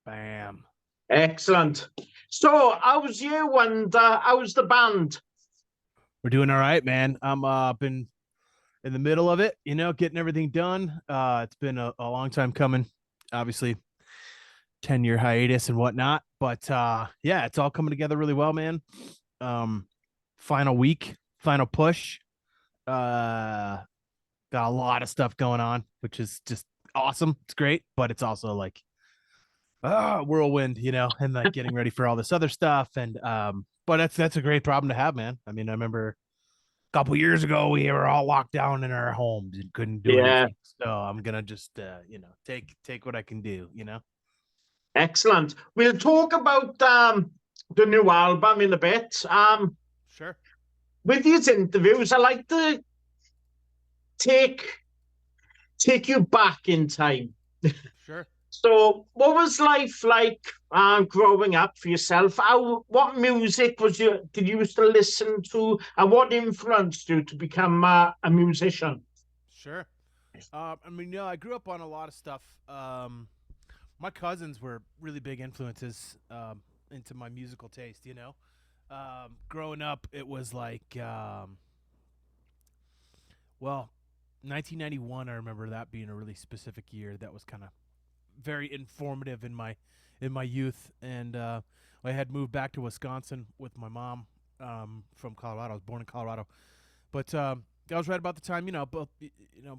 Bam. Excellent. So, how's you and how's the band? We're doing all right, man. I'm been in the middle of it, getting everything done. It's been a long time coming. Obviously, 10-year hiatus and whatnot. But yeah, it's all coming together really well, man. Um, Final week, final push. Got a lot of stuff going on, which is just awesome. It's great, but it's also like whirlwind, and like getting ready for all this other stuff. And but that's a great problem to have, man. I mean, I remember a couple years ago we were all locked down in our homes and couldn't do Yeah, anything. So I'm gonna just take what I can do. excellent. We'll talk about the new album in a bit. Sure. With these interviews, I like to take take you back in time. Sure. So, what was life like growing up for yourself? What music did you used to listen to, and what influenced you to become a musician? Sure. I mean, I grew up on a lot of stuff. My cousins were really big influences into my musical taste. Growing up, it was like, well, 1991. I remember that being a really specific year that was kind of very informative in my youth. And I had moved back to Wisconsin with my mom from Colorado. I was born in Colorado, but that was right about the time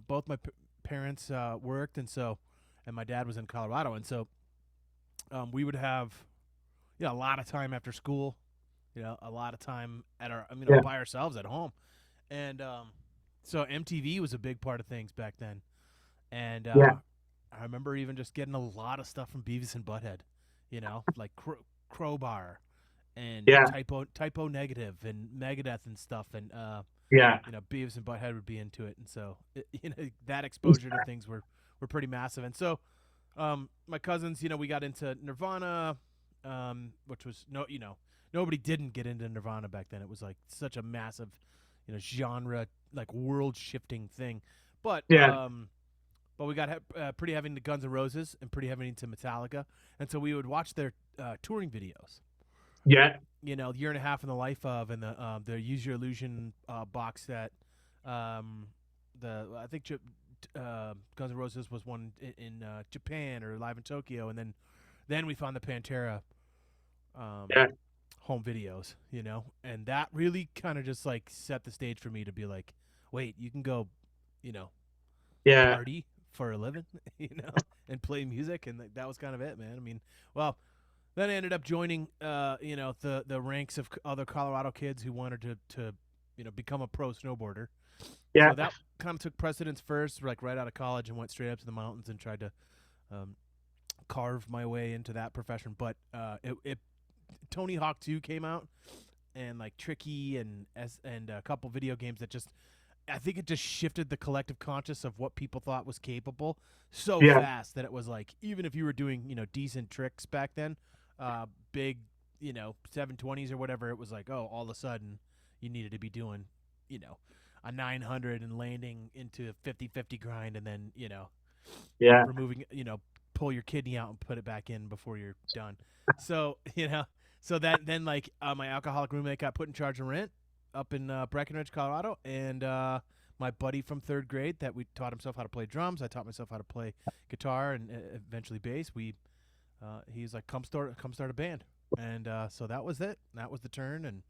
both my parents worked, and my dad was in Colorado, and so we would have a lot of time after school, a lot of time at our Yeah, by ourselves at home, and so MTV was a big part of things back then, and yeah, I remember even just getting a lot of stuff from Beavis and Butthead, like Crowbar and yeah, typo negative and Megadeth and stuff, and yeah, Beavis and Butthead would be into it, and so that exposure to things were pretty massive. And so my cousins, we got into Nirvana, which was nobody didn't get into Nirvana back then. It was like such a massive, genre, like world shifting thing. But yeah, we got pretty heavy into Guns N' Roses and pretty heavy into Metallica, and so we would watch their touring videos. yeah, Year and a half in the life of, and the Use Your Illusion box set. I think Guns N' Roses was one in Japan or live in Tokyo, and then we found the Pantera um, yeah, home videos, and that really kind of just like set the stage for me to be like, wait, you can go, you know, yeah, party for a living, and play music, and that was kind of it, man. I mean, well, then I ended up joining, the ranks of other Colorado kids who wanted to become a pro snowboarder. yeah, So that kind of took precedence first, like right out of college, and went straight up to the mountains and tried to um, carve my way into that profession. But Tony Hawk 2 came out, and like Tricky and a couple video games that just, I think it just shifted the collective conscious of what people thought was capable so yeah, fast that it was like, even if you were doing decent tricks back then, big 720s or whatever, it was like, oh, all of a sudden you needed to be doing a 900 and landing into a 50-50 grind, and then yeah, removing pull your kidney out and put it back in before you're done. So so that then like my alcoholic roommate got put in charge of rent up in Breckenridge, Colorado, and my buddy from third grade that we taught himself how to play drums. I taught myself how to play guitar and eventually bass. He's like, come start a band, and so that was it. That was the turn, and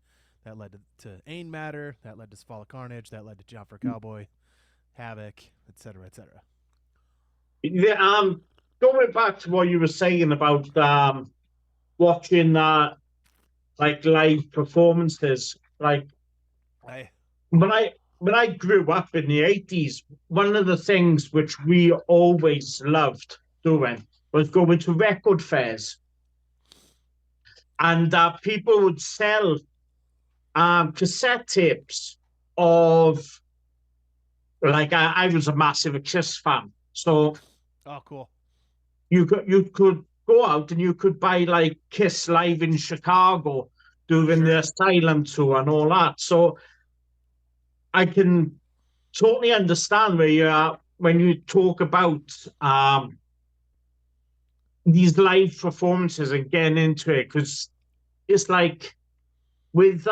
that led to Ain Matter. That led to Fall of Carnage. That led to Job For A Cowboy, Havoc, etc., etc. yeah. Going back to what you were saying about watching like live performances, like I when I grew up in the 80s, one of the things which we always loved doing was going to record fairs, and people would sell cassette tapes of, like, I was a massive Kiss fan, so Oh, cool. you could go out and you could buy like Kiss live in Chicago during Sure. the Asylum tour and all that. So I can totally understand where you are when you talk about these live performances and getting into it because it's like with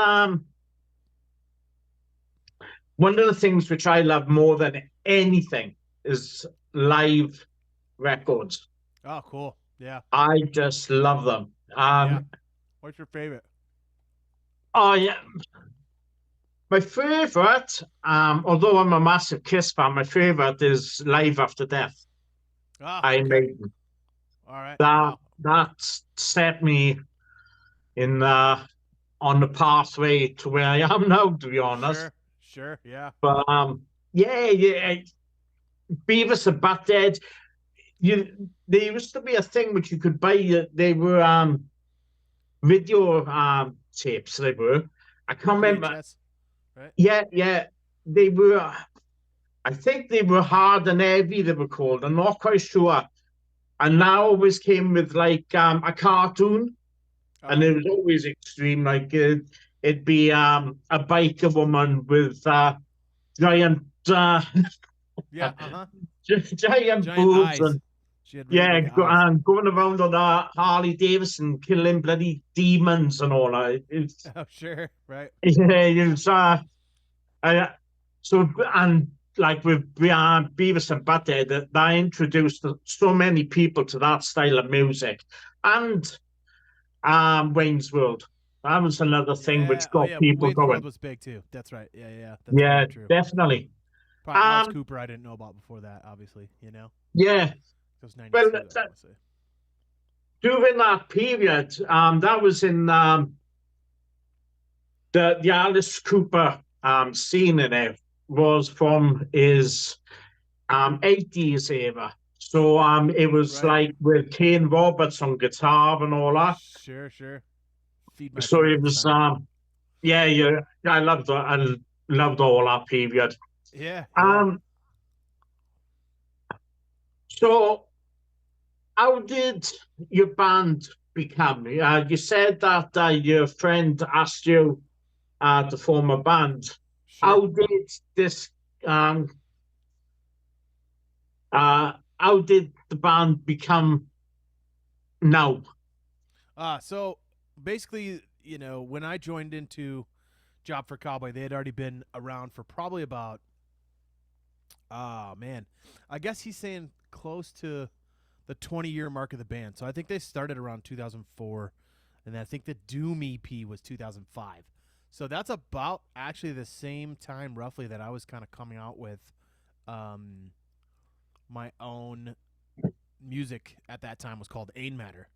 one of the things which I love more than anything is live records. Oh, cool. Yeah. I just love them. Yeah. What's your favorite? Oh yeah, my favorite, although I'm a massive Kiss fan, my favorite is Live After Death. Ah, I okay. made All right. that Wow. that set me in on the pathway to where I am now, to be honest. Sure. Sure. Yeah. But yeah, yeah, Beavis and Butthead. There used to be a thing which you could buy. They were video tapes. They were. I can't remember. VHS. Right. Yeah, yeah. They were. I think they were hard and heavy. They were called. I'm not quite sure. And now always came with like a cartoon, and Oh. it was always extreme. Like it'd be a biker woman with giant Yeah. Uh huh. giant Giant boobs eyes. and She had really yeah, big eyes. going around on a Harley Davidson, killing bloody demons and all that. It's Oh, sure. Right. yeah, it's uh, so and like with Beavis and Butthead, that introduced so many people to that style of music, and Wayne's World. That was another thing Yeah. which Oh, got yeah. people Wayne's World going. was big too. That's right. Yeah. Yeah. Yeah. That's Yeah, very true. definitely. Probably Alice Um, Cooper. I didn't know about before that. Obviously, you know, yeah. it was Well, '92. I want to say. during that period, that was in the Alice Cooper scene in it was from his 80s era. So it was Right. like with Kane Roberts on guitar and all that. Sure. Sure. Feed my So it was Frankenstein. yeah, yeah. I loved all that period. Yeah. Yeah. Um so how did your band become? You said that your friend asked you to form a band. Sure. How did this um how did the band become now? So basically, you know, when I joined into Job for a Cowboy, they had already been around for probably about, oh man, I guess he's saying close to the 20-year mark of the band. So I think they started around 2004, and I think the Doom EP was 2005. So that's about actually the same time roughly that I was kind of coming out with um, my own music at that time was called Ain Matter.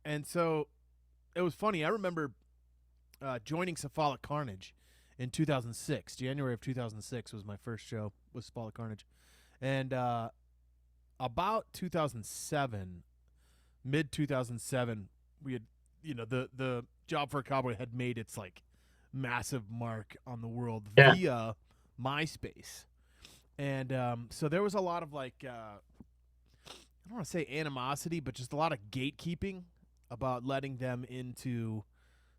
And so it was funny. I remember joining Cephalic Carnage in 2006. January of 2006 was my first show with Cephalic Carnage. And about 2007, mid 2007, we had, you know, the Job for a Cowboy had made its like massive mark on the world Yeah, via MySpace. And so there was a lot of like, I don't want to say animosity, but just a lot of gatekeeping about letting them into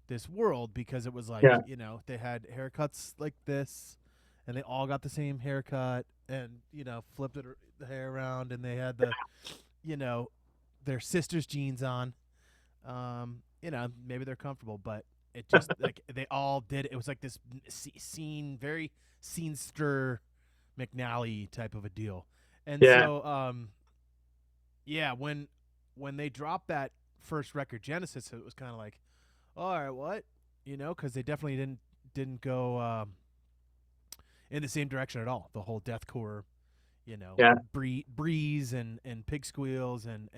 this world because it was like, yeah, you know, they had haircuts like this and they all got the same haircut and, you know, flipped the hair around and they had the, you know, their sister's jeans on. You know, maybe they're comfortable, but it just like they all did. It was like this scene, very scenester McNally type of a deal. And yeah, so, yeah, when they dropped that first record, Genesis, it was kind of like, all right, what, you know, because they definitely didn't go in the same direction at all. The whole deathcore, you know, yeah, breeze and pig squeals and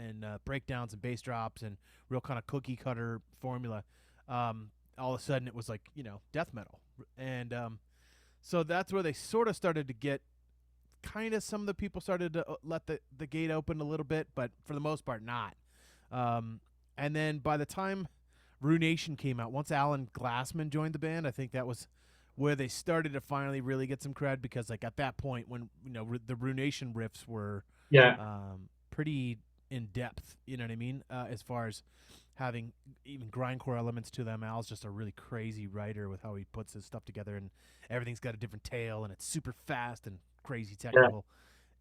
breakdowns and bass drops and real kind of cookie cutter formula. All of a sudden, it was like, you know, death metal, and so that's where they sort of started to get kind of, some of the people started to let the gate open a little bit, but for the most part, not. And then by the time Ruination came out, once Alan Glassman joined the band, I think that was where they started to finally really get some cred because, like, at that point, when, you know, the Ruination riffs were yeah, pretty in depth, you know what I mean? As far as having even grindcore elements to them. Al's just a really crazy writer with how he puts his stuff together, and everything's got a different tail, and it's super fast and crazy yeah, technical.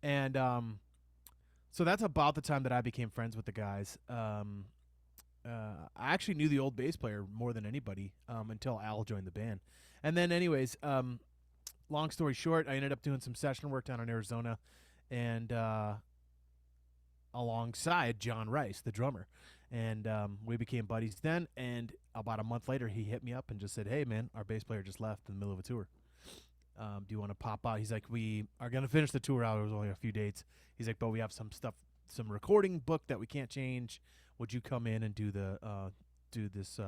And So that's about the time that I became friends with the guys. I actually knew the old bass player more than anybody until Al joined the band. And then, anyways, long story short, I ended up doing some session work down in Arizona, and alongside John Rice, the drummer, and we became buddies then. And about a month later, he hit me up and just said, "Hey, man, our bass player just left in the middle of a tour. Do you want to pop out?" He's like, "We are gonna finish the tour out. It was only a few dates." He's like, "But we have some stuff, some recording book that we can't change. Would you come in and do this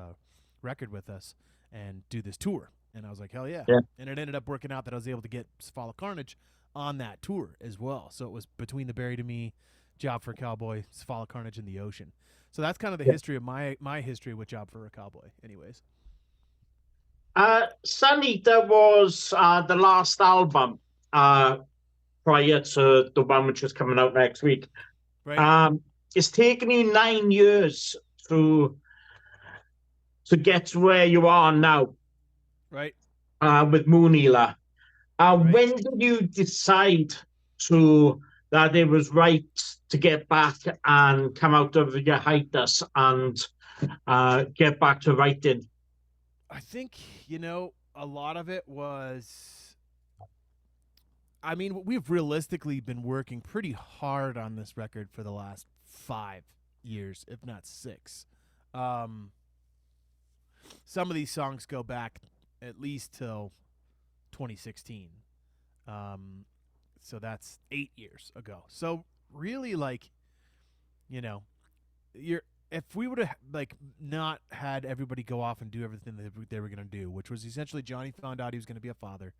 record with us and do this tour?" And I was like, "Hell yeah!" Yeah. And it ended up working out that I was able to get Fall Carnage on that tour as well. So it was Between the Buried and Me, Job for a Cowboy, Fall Carnage in the Ocean. So that's kind of the Yeah. history of my history with Job for a Cowboy. Anyways, Sanita was the last album uh, prior to the one which is coming out next week. right, Um, it's taken you 9 years to to get to where you are now right, with Moonila. right. When did you decide to that it was right to get back and come out of your hiatus and get back to writing? I think a lot of it was. I mean, we've realistically been working pretty hard on this record for the last 5 years, if not six. Um, some of these songs go back at least till 2016. Um, so that's 8 years ago. So really, like, you know, you're if we would have like not had everybody go off and do everything that they were going to do, which was essentially Johnny found out he was going to be a father.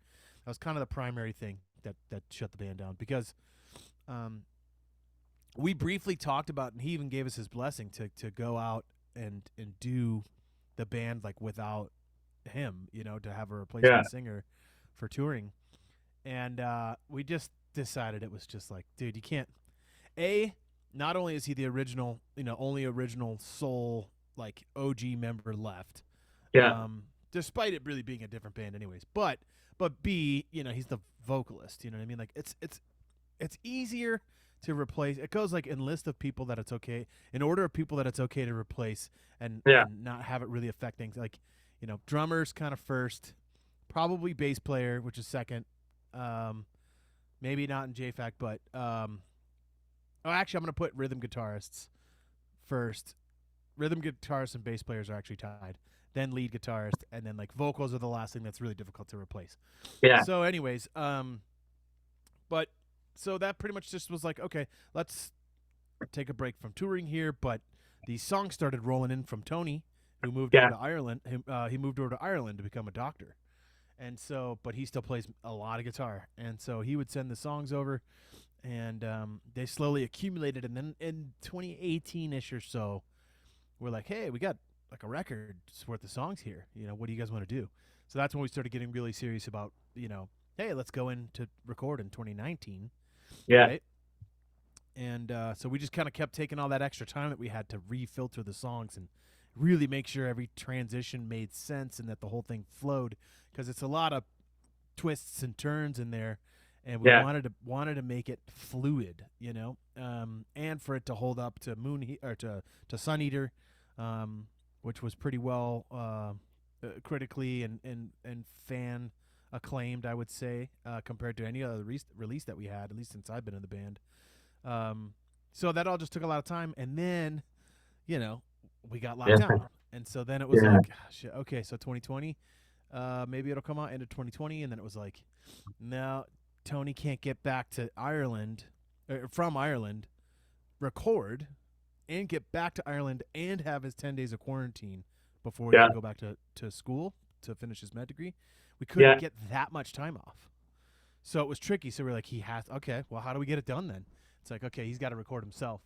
That was kind of the primary thing that shut the band down because um, we briefly talked about, and he even gave us his blessing to go out and do the band like without him, to have a Yeah, replacement singer for touring, and we just decided it was just like, dude, you can't. A, not only is he the original, only original soul like OG member left, yeah, despite it really being a different band, anyways. But B, he's the vocalist. You know what I mean? Like it's easier to replace. It goes like in list of people that it's okay, in order of people that it's okay to replace, and yeah, and not have it really affect things. Like drummers kind of first, probably bass player, which is second. Um, maybe not in JFAC, but oh, actually, I'm gonna put rhythm guitarists first. Rhythm guitarists and bass players are actually tied. Then lead guitarist, and then like vocals are the last thing that's really difficult to replace. yeah, So, anyways, but so that pretty much just was like, okay, let's take a break from touring here. But these songs started rolling in from Tony, who moved over yeah, to Ireland. He moved over to Ireland to become a doctor, and so, but he still plays a lot of guitar, and so he would send the songs over, and they slowly accumulated, and then in 2018ish or so, we're like, hey, we got like a record's worth of songs here. What do you guys want to do? So that's when we started getting really serious about, hey, let's go in to record in 2019, yeah, right? And so we just kind of kept taking all that extra time that we had to refilter the songs and really make sure every transition made sense and that the whole thing flowed, because it's a lot of twists and turns in there, and we yeah, wanted to make it fluid, and for it to hold up to or to Sun Eater, which was pretty well critically and fan acclaimed, I would say, compared to any other release that we had, at least since I've been in the band. So that all just took a lot of time, and then you know we got locked yeah, down, and so then it was yeah, like, shit, okay, so 2020, maybe it'll come out end of 2020, and then it was like, no, Tony can't get back to Ireland, from Ireland, record, and get back to Ireland and have his 10 days of quarantine before he yeah, can go back to school to finish his med degree. We couldn't yeah, get that much time off. So it was tricky. So we're like, he has, okay, well, how do we get it done then? It's like, okay, he's got to record himself.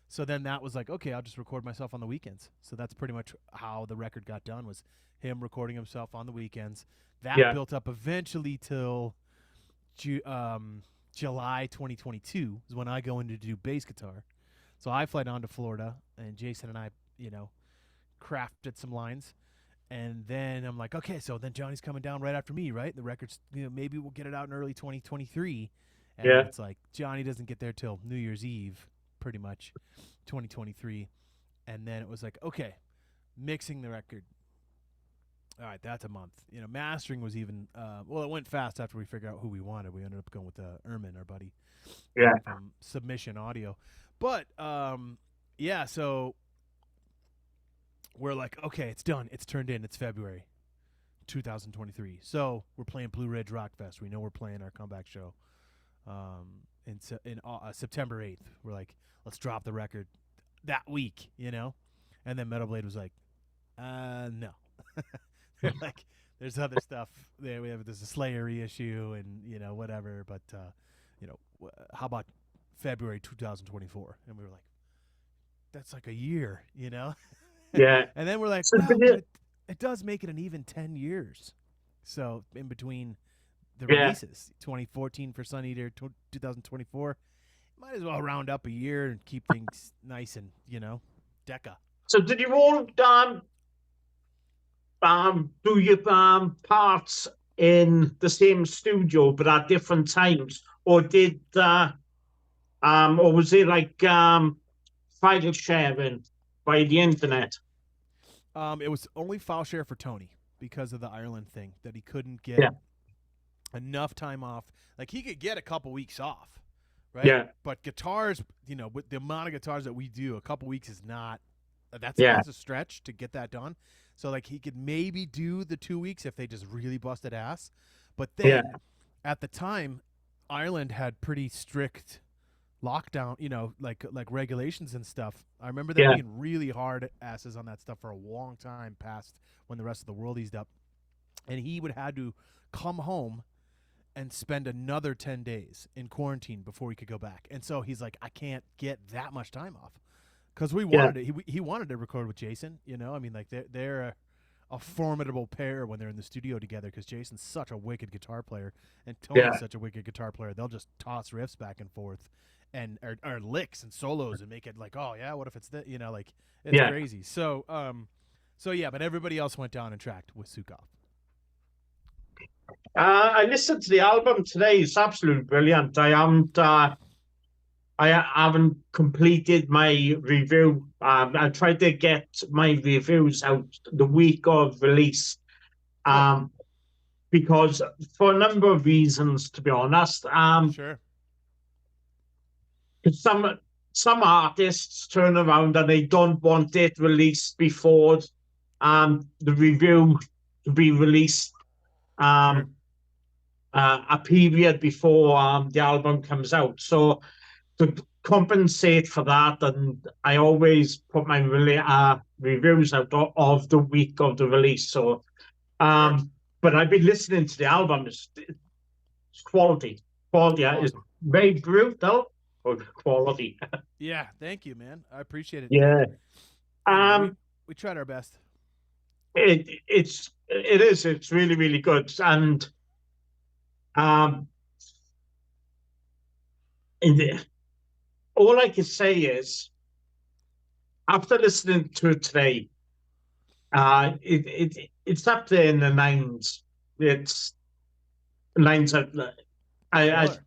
So then that was like, okay, I'll just record myself on the weekends. So that's pretty much how the record got done, was him recording himself on the weekends. That yeah, built up eventually till July 2022 is when I go in to do bass guitar. So I fly down to Florida, and Jason and I, crafted some lines. And then I'm like, okay, so then Johnny's coming down right after me, right? The record's, maybe we'll get it out in early 2023. And then Yeah. it's like Johnny doesn't get there till New Year's Eve, pretty much, 2023. And then it was like, okay, mixing the record. All right, that's a month. Mastering was even well. It went fast after we figured out who we wanted. We ended up going with Ermin, our buddy Yeah. from Submission Audio. But yeah, so we're like, okay, it's done. It's turned in. It's February 2023. So we're playing Blue Ridge Rock Fest. We know we're playing our comeback show in September 8th. We're like, let's drop the record that week. And then Metal Blade was like, no. They're like, there's other stuff there. There's a Slayer issue and whatever. But how about February 2024? And we were like, that's like a year. Yeah. And then we're like, So, well, but it does make it an even 10 years. So in between the yeah. releases, 2014 for Sun Eater, 2024, might as well round up a year and keep things nice and deca. So did you all do your parts in the same studio but at different times, or or was it like file sharing by the internet? It was only file share for Tony because of the Ireland thing that he couldn't get Yeah. enough time off. Like he could get a couple weeks off, right? Yeah. But guitars, with the amount of guitars that we do, a couple weeks is not. That's Yeah. a stretch to get that done. So like he could maybe do the 2 weeks if they just really busted ass. But Yeah. then at the time, Ireland had pretty strict lockdown, like regulations and stuff. I remember them Yeah. being really hard asses on that stuff for a long time past when the rest of the world eased up. And he would have to come home and spend another 10 days in quarantine before he could go back. And so he's like, I can't get that much time off. Because we Yeah. wanted it. He wanted to record with Jason, I mean, like they're a formidable pair when they're in the studio together because Jason's such a wicked guitar player and Tony's Yeah. such a wicked guitar player. They'll just toss riffs back and forth and or licks and solos and make it like, oh yeah, what if it's that? Like it's Yeah. crazy. So yeah, but everybody else went down and tracked with Sukov. I listened to the album today. It's absolutely brilliant. I haven't completed my review. I tried to get my reviews out the week of release, Good. um, because for a number of reasons, to be honest. Sure. Some artists turn around and they don't want it released before the review to be released. Sure. Um, a period before the album comes out. So to compensate for that, and I always put my reviews out of the week of the release. So, Sure. but I've been listening to the album. It's quality. Quality is Awesome. very brutal, but quality. Yeah, thank you, man. I appreciate it. Yeah. We Um, we tried our best. it's really, really good. And um, all I can say is, after listening to it today, it's up there in the nines. It's nines. I, Killer.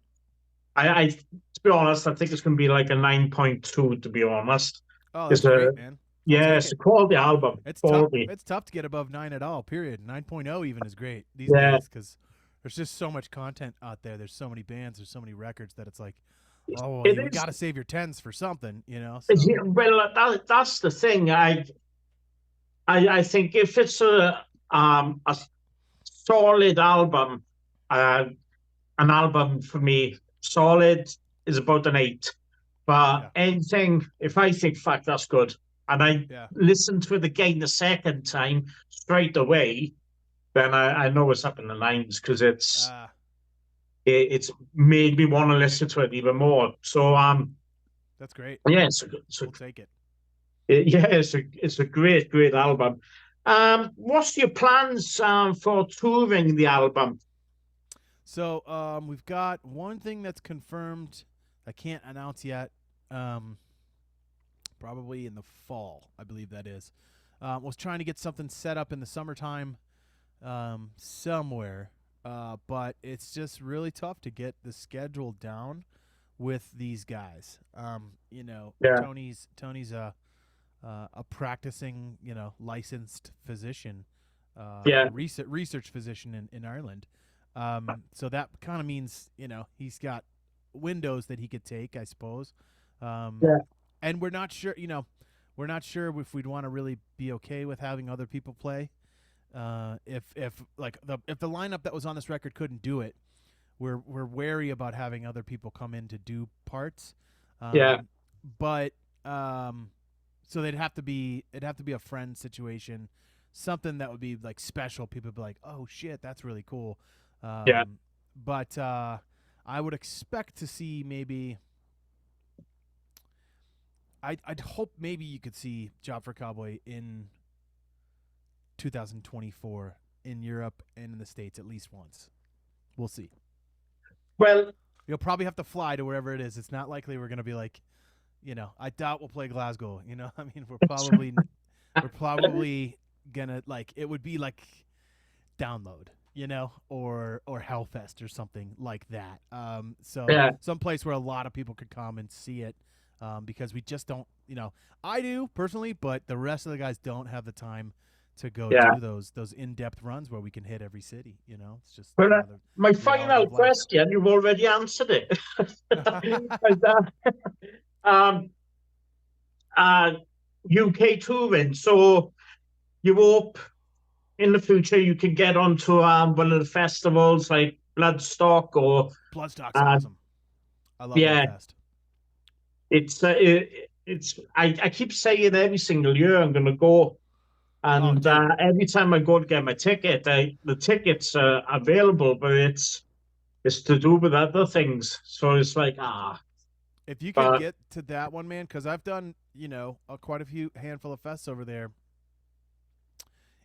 to be honest, I think it's going to be like a 9.2. To be honest, Oh, that's it's a great, man. I'll yeah, take it's it. a quality album. It's tough. Quality. It's tough to get above 9 at all. Period. 9.0 even is great these Yeah. days because there's just so much content out there. There's so many bands. There's so many records that it's like, oh, well, It you is. got to save your tens for something. So Yeah, well, that's the thing. I think if it's a solid album, uh, an album for me, solid is about an 8. But yeah, anything, if I think, fuck, that's good, and I yeah. listen to it again the second time straight away, then I know it's up in the nines because Uh, it's made me want to listen to it even more. So that's great. yeah, We'll take it. yeah, it's a great album. What's your plans for touring the album? So we've got one thing that's confirmed. I can't announce yet. Um, probably in the fall, I believe that is. Was trying to get something set up in the summertime somewhere. But it's just really tough to get the schedule down with these guys. Yeah, Tony's a practicing, licensed physician, yeah, or research physician in Ireland. So that kind of means, he's got windows that he could take, I suppose. Um, yeah, and we're not sure if we'd want to really be okay with having other people play. If the lineup that was on this record couldn't do it, we're wary about having other people come in to do parts. yeah, Um, but so it'd have to be a friend situation, something that would be like special. People would be like, oh shit, that's really cool. yeah. But I would expect to see maybe. I'd hope maybe you could see Job for Cowboy in 2024 in Europe and in the States at least once. We'll see. Well, You'll probably have to fly to wherever it is. It's not likely we're going to be like, I doubt we'll play Glasgow. I mean, we're probably gonna, like, it would be like Download, or Hellfest or something like that. So yeah, someplace where a lot of people could come and see it, because we just don't, I do personally, but the rest of the guys don't have the time to go yeah. do those in-depth runs where we can hit every city. It's just Well, the my reality final of life. question, you've already answered it. um, uh, UK touring. So you hope in the future you can get onto one of the festivals like Bloodstock or Bloodstock's uh, awesome. I love that yeah, fest. it's I keep saying every single year I'm going to go, Oh, and dude, every time I go to get my ticket, the tickets are available, but it's to do with other things. So it's like if you can but get to that one, man, because I've done, quite a few handful of fests over there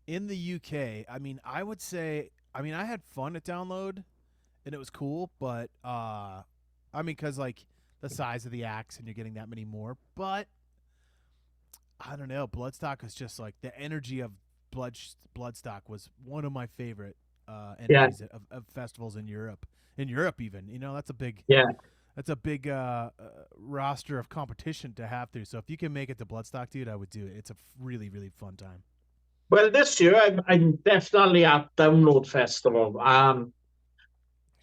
in the UK. I mean, I would say, I had fun at Download, and it was cool, but because like the size of the acts and you're getting that many more, but I don't know. Bloodstock was just like the energy of Bloodstock was one of my favorite yeah, energies of festivals in Europe. In Europe, even, yeah. that's a big roster of competition to have through. So if you can make it to Bloodstock, dude, I would do it. It's a really really fun time. Well, this year I'm definitely at Download Festival. Sure,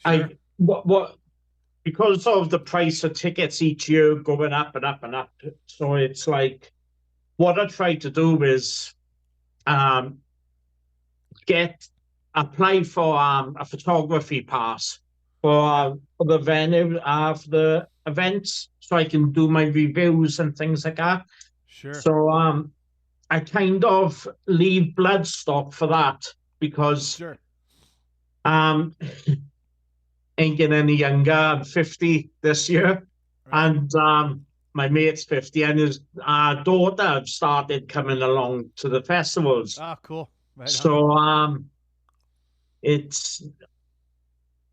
I what because of the price of tickets each year going up and up and up. So it's like what I try to do is um, get apply for a photography pass yeah, for the venue for the events, so I can do my reviews and things like that. sure, So I kind of leave Bloodstock for that because sure, um, ain't getting any younger. I'm 50 this year, right. and my mate's 50, and his daughter have started coming along to the festivals. Ah, cool, right on. So it's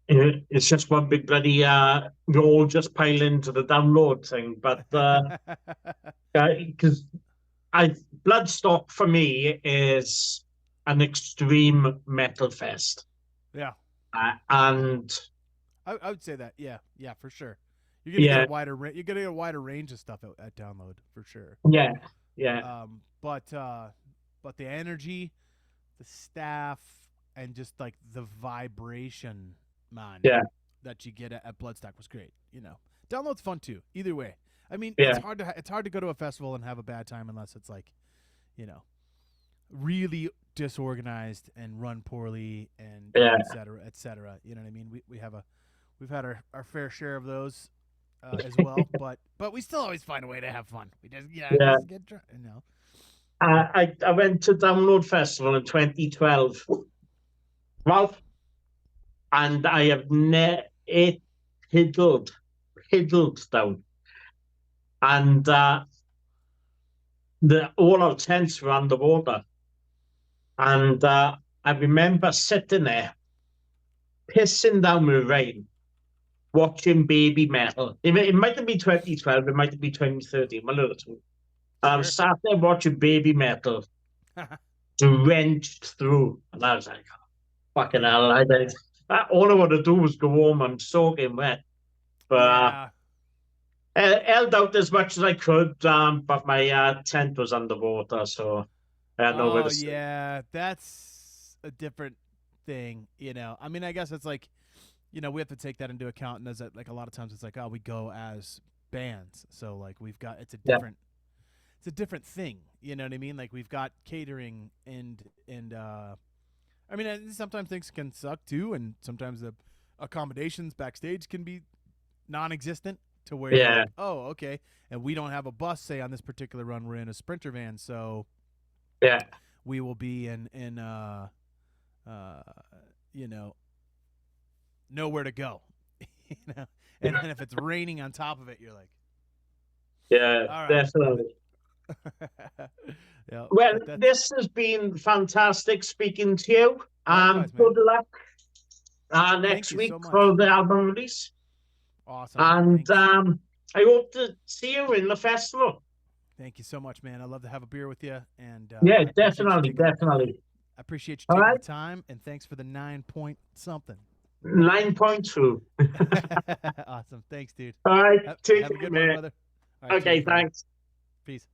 it's just one big bloody we all just pile into the Download thing, but because I Bloodstock for me is an extreme metal fest, Yeah, and I would say that. Yeah, yeah, for sure. You're gonna get a yeah, wider you're gonna get a wider range of stuff at Download for sure. yeah, yeah, But the energy, the staff, and just like the vibration, man, yeah, that you get at Bloodstock was great. Download's fun too. Either way, I mean, yeah, it's hard to go to a festival and have a bad time unless it's like, you know, really disorganized and run poorly and yeah, et cetera, et cetera. You know what I mean? We've had our fair share of those as well, but we still always find a way to have fun. We just yeah. just get drunk, I went to Download Festival in 2012, Ralph, and I have it hiddled down, and the all our tents were underwater, and I remember sitting there, pissing down with rain, watching Baby Metal. It might have been 2012, it might have been 2013, one of the two. I Sure. sat there watching Baby Metal, drenched through, and I was like, fucking hell, I did. all I want to do was go home. I'm soaking wet. But Yeah. held out as much as I could, but my tent was underwater, so I had nowhere Oh to sleep. yeah, that's a different thing, you know. I mean, I guess it's like, you know, we have to take that into account, and there's like a lot of times it's like, oh, we go as bands, so like we've got Yeah, it's a different thing, you know what I mean? Like we've got catering and I mean, sometimes things can suck too, and sometimes the accommodations backstage can be non-existent to where you're yeah, like, oh, okay, and we don't have a bus. Say on this particular run, we're in a Sprinter van, so yeah, we will be in uh you know nowhere to go, you know. And then if it's raining on top of it, you're like, yeah, all right, definitely. yeah, Well, but that's this has been fantastic speaking to you, likewise, and man. good luck Thank next you week so much. for the album release. Awesome. And Thanks. I hope to see you in the festival. Thank you so much, man. I love to have a beer with you, and Yeah, I appreciate you definitely, taking definitely. I appreciate you All taking the right, time, and thanks for the 9 point something. 9.2. Awesome. Thanks, dude. All right, take Have a care, good one, mate. brother. All right, cheers, Okay, brother. thanks. Peace.